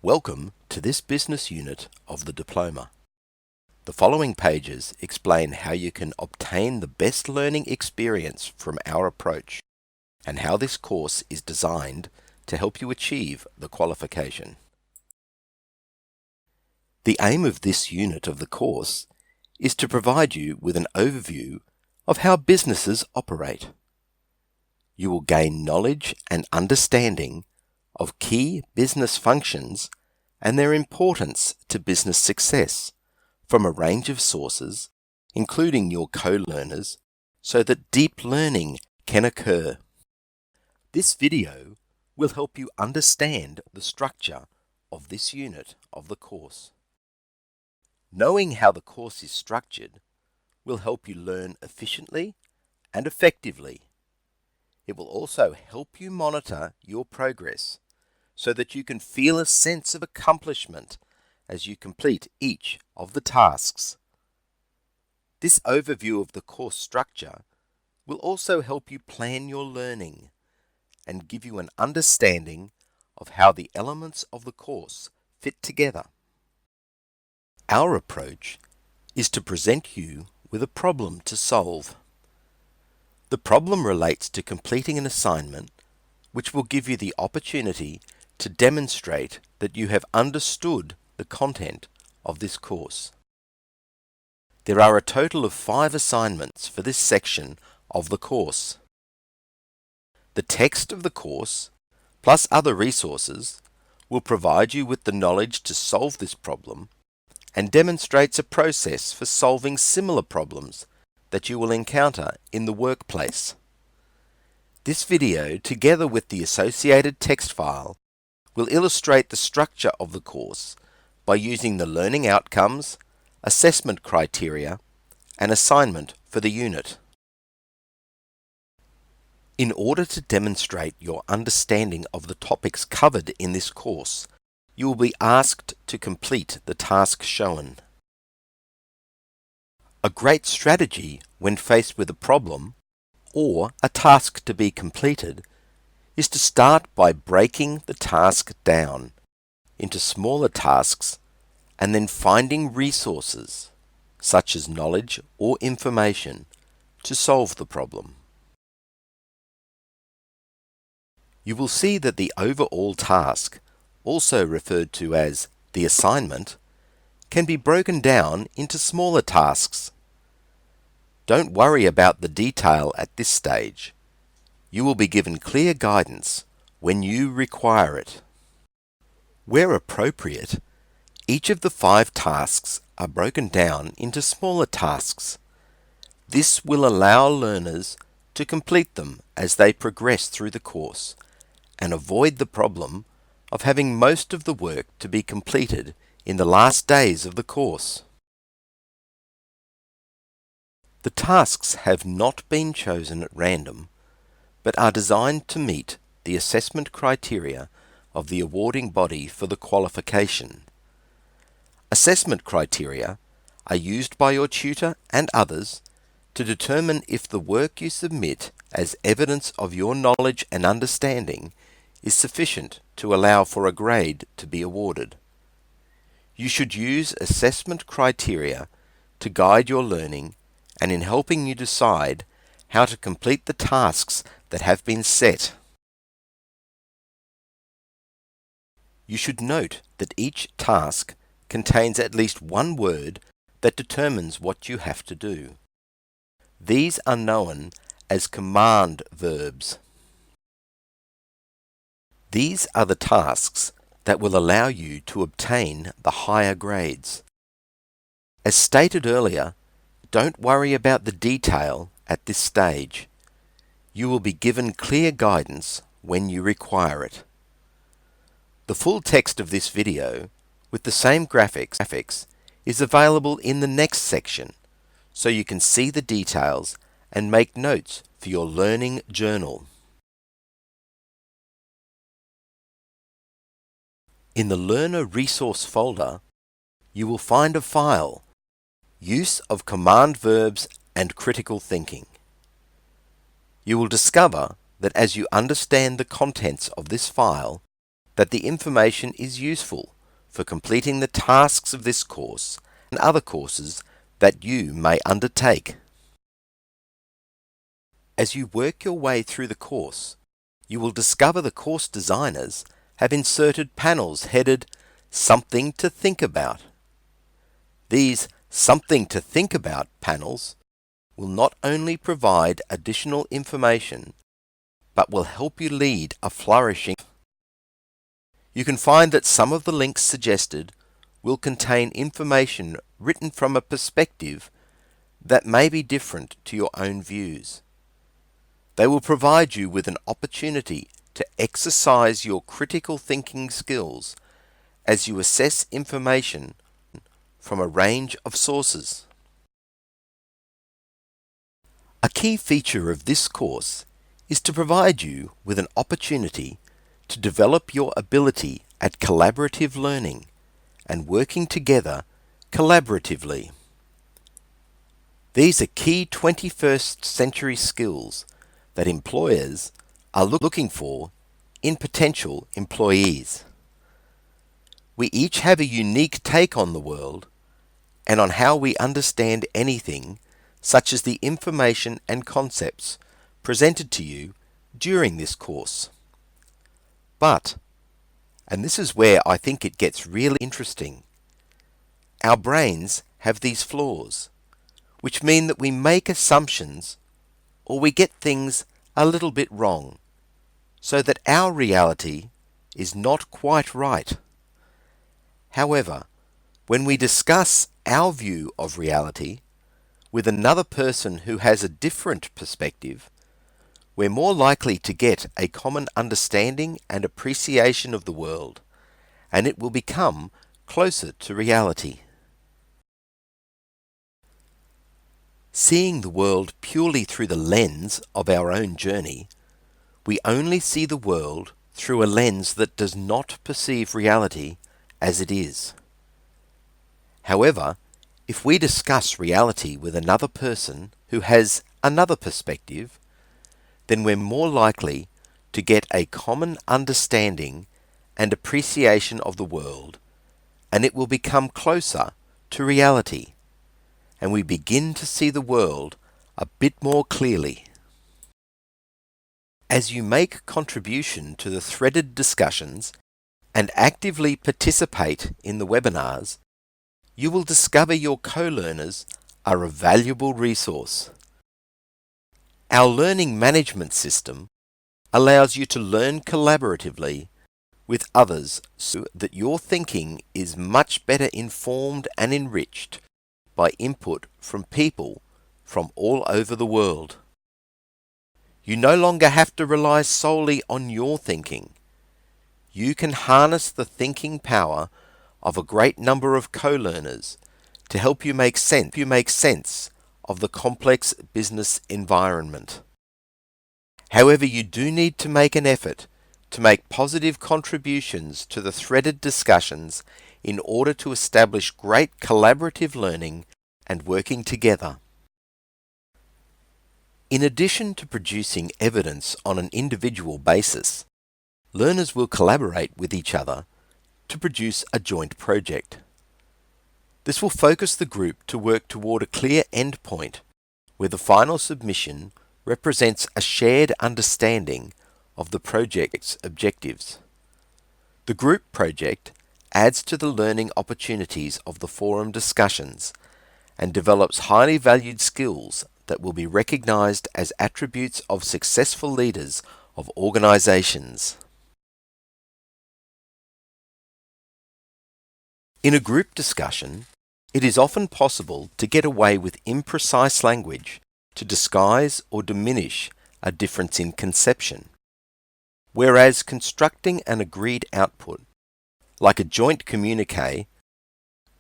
Welcome to this business unit of the diploma. The following pages explain how you can obtain the best learning experience from our approach and how this course is designed to help you achieve the qualification. The aim of this unit of the course is to provide you with an overview of how businesses operate. You will gain knowledge and understanding of key business functions and their importance to business success from a range of sources, including your co-learners, so that deep learning can occur. This video will help you understand the structure of this unit of the course. Knowing how the course is structured will help you learn efficiently and effectively. It will also help you monitor your progress so that you can feel a sense of accomplishment as you complete each of the tasks. This overview of the course structure will also help you plan your learning and give you an understanding of how the elements of the course fit together. Our approach is to present you with a problem to solve. The problem relates to completing an assignment which will give you the opportunity to demonstrate that you have understood the content of this course. There are a total of 5 assignments for this section of the course. The text of the course, plus other resources, will provide you with the knowledge to solve this problem and demonstrates a process for solving similar problems that you will encounter in the workplace. This video, together with the associated text file, will illustrate the structure of the course by using the learning outcomes, assessment criteria, and assignment for the unit. In order to demonstrate your understanding of the topics covered in this course, you will be asked to complete the task shown. A great strategy when faced with a problem or a task to be completed is to start by breaking the task down into smaller tasks and then finding resources, such as knowledge or information, to solve the problem. You will see that the overall task, also referred to as the assignment, can be broken down into smaller tasks. Don't worry about the detail at this stage. You will be given clear guidance when you require it. Where appropriate, each of the 5 tasks are broken down into smaller tasks. This will allow learners to complete them as they progress through the course and avoid the problem of having most of the work to be completed in the last days of the course. The tasks have not been chosen at random, but are designed to meet the assessment criteria of the awarding body for the qualification. Assessment criteria are used by your tutor and others to determine if the work you submit as evidence of your knowledge and understanding is sufficient to allow for a grade to be awarded. You should use assessment criteria to guide your learning and in helping you decide how to complete the tasks that have been set. You should note that each task contains at least one word that determines what you have to do. These are known as command verbs. These are the tasks that will allow you to obtain the higher grades. As stated earlier, don't worry about the detail at this stage. You will be given clear guidance when you require it. The full text of this video, with the same graphics, is available in the next section, so you can see the details and make notes for your learning journal. In the Learner Resource folder, you will find a file, Use of Command Verbs and Critical Thinking. You will discover that as you understand the contents of this file, that the information is useful for completing the tasks of this course and other courses that you may undertake. As you work your way through the course, you will discover the course designers have inserted panels headed Something to Think About. These Something to Think About panels will not only provide additional information, but will help you lead a flourishing. You can find that some of the links suggested will contain information written from a perspective that may be different to your own views. They will provide you with an opportunity to exercise your critical thinking skills as you assess information from a range of sources. A key feature of this course is to provide you with an opportunity to develop your ability at collaborative learning and working together collaboratively. These are key 21st century skills that employers are looking for in potential employees. We each have a unique take on the world and on how we understand anything, such as the information and concepts presented to you during this course. But, and this is where I think it gets really interesting, our brains have these flaws, which mean that we make assumptions or we get things a little bit wrong, so that our reality is not quite right. However, when we discuss our view of reality with another person who has a different perspective, we're more likely to get a common understanding and appreciation of the world, and it will become closer to reality. Seeing the world purely through the lens of our own journey, we only see the world through a lens that does not perceive reality as it is. However, if we discuss reality with another person who has another perspective, then we're more likely to get a common understanding and appreciation of the world, and it will become closer to reality, and we begin to see the world a bit more clearly. As you make contribution to the threaded discussions and actively participate in the webinars, you will discover your co-learners are a valuable resource. Our learning management system allows you to learn collaboratively with others so that your thinking is much better informed and enriched by input from people from all over the world. You no longer have to rely solely on your thinking. You can harness the thinking power of a great number of co-learners to help you make sense of the complex business environment. However, you do need to make an effort to make positive contributions to the threaded discussions in order to establish great collaborative learning and working together. In addition to producing evidence on an individual basis, learners will collaborate with each other to produce a joint project. This will focus the group to work toward a clear endpoint where the final submission represents a shared understanding of the project's objectives. The group project adds to the learning opportunities of the forum discussions and develops highly valued skills that will be recognized as attributes of successful leaders of organizations. In a group discussion, it is often possible to get away with imprecise language to disguise or diminish a difference in conception, whereas constructing an agreed output, like a joint communique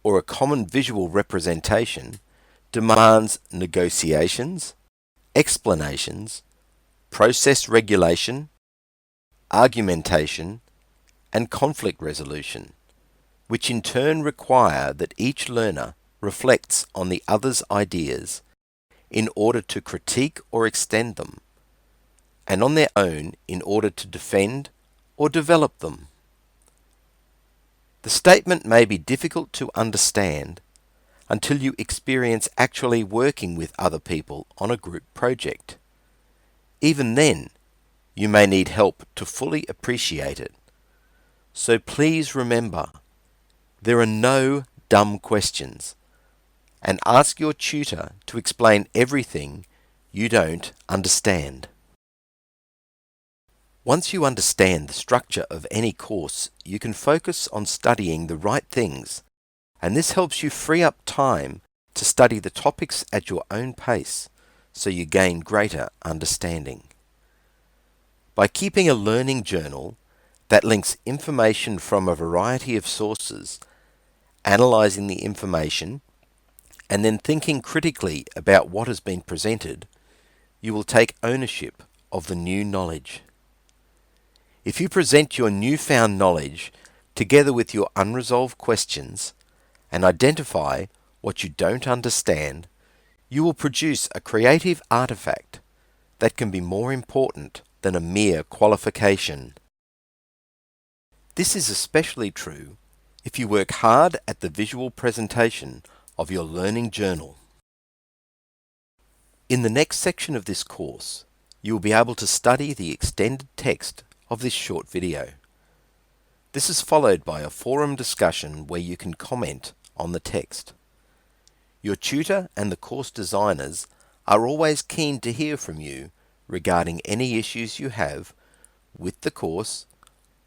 or a common visual representation, demands negotiations, explanations, process regulation, argumentation, and conflict resolution, which in turn require that each learner reflects on the other's ideas in order to critique or extend them, and on their own in order to defend or develop them. The statement may be difficult to understand until you experience actually working with other people on a group project. Even then, you may need help to fully appreciate it. So please remember, there are no dumb questions, and ask your tutor to explain everything you don't understand. Once you understand the structure of any course, you can focus on studying the right things, and this helps you free up time to study the topics at your own pace, so you gain greater understanding. By keeping a learning journal that links information from a variety of sources, analysing the information, and then thinking critically about what has been presented, you will take ownership of the new knowledge. If you present your newfound knowledge together with your unresolved questions and identify what you don't understand, you will produce a creative artifact that can be more important than a mere qualification. This is especially true if you work hard at the visual presentation of your learning journal. In the next section of this course, you will be able to study the extended text of this short video. This is followed by a forum discussion where you can comment on the text. Your tutor and the course designers are always keen to hear from you regarding any issues you have with the course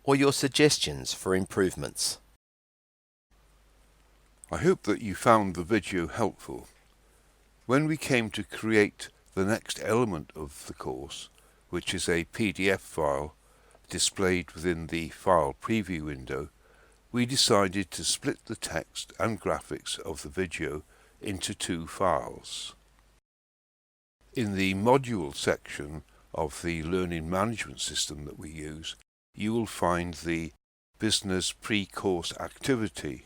or your suggestions for improvements. I hope that you found the video helpful. When we came to create the next element of the course, which is a PDF file displayed within the file preview window, we decided to split the text and graphics of the video into two files. In the module section of the learning management system that we use, you will find the business pre-course activity.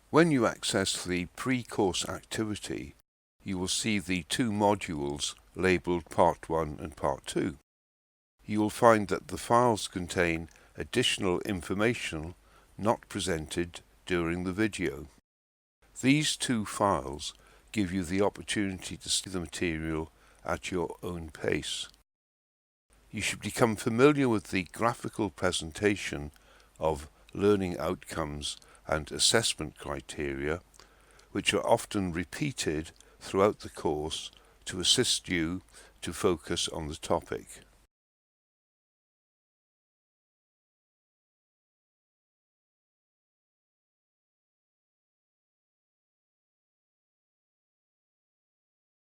When you access the pre-course activity, you will see the two modules labelled Part 1 and Part 2. You will find that the files contain additional information not presented during the video. These two files give you the opportunity to see the material at your own pace. You should become familiar with the graphical presentation of learning outcomes and assessment criteria, which are often repeated throughout the course to assist you to focus on the topic.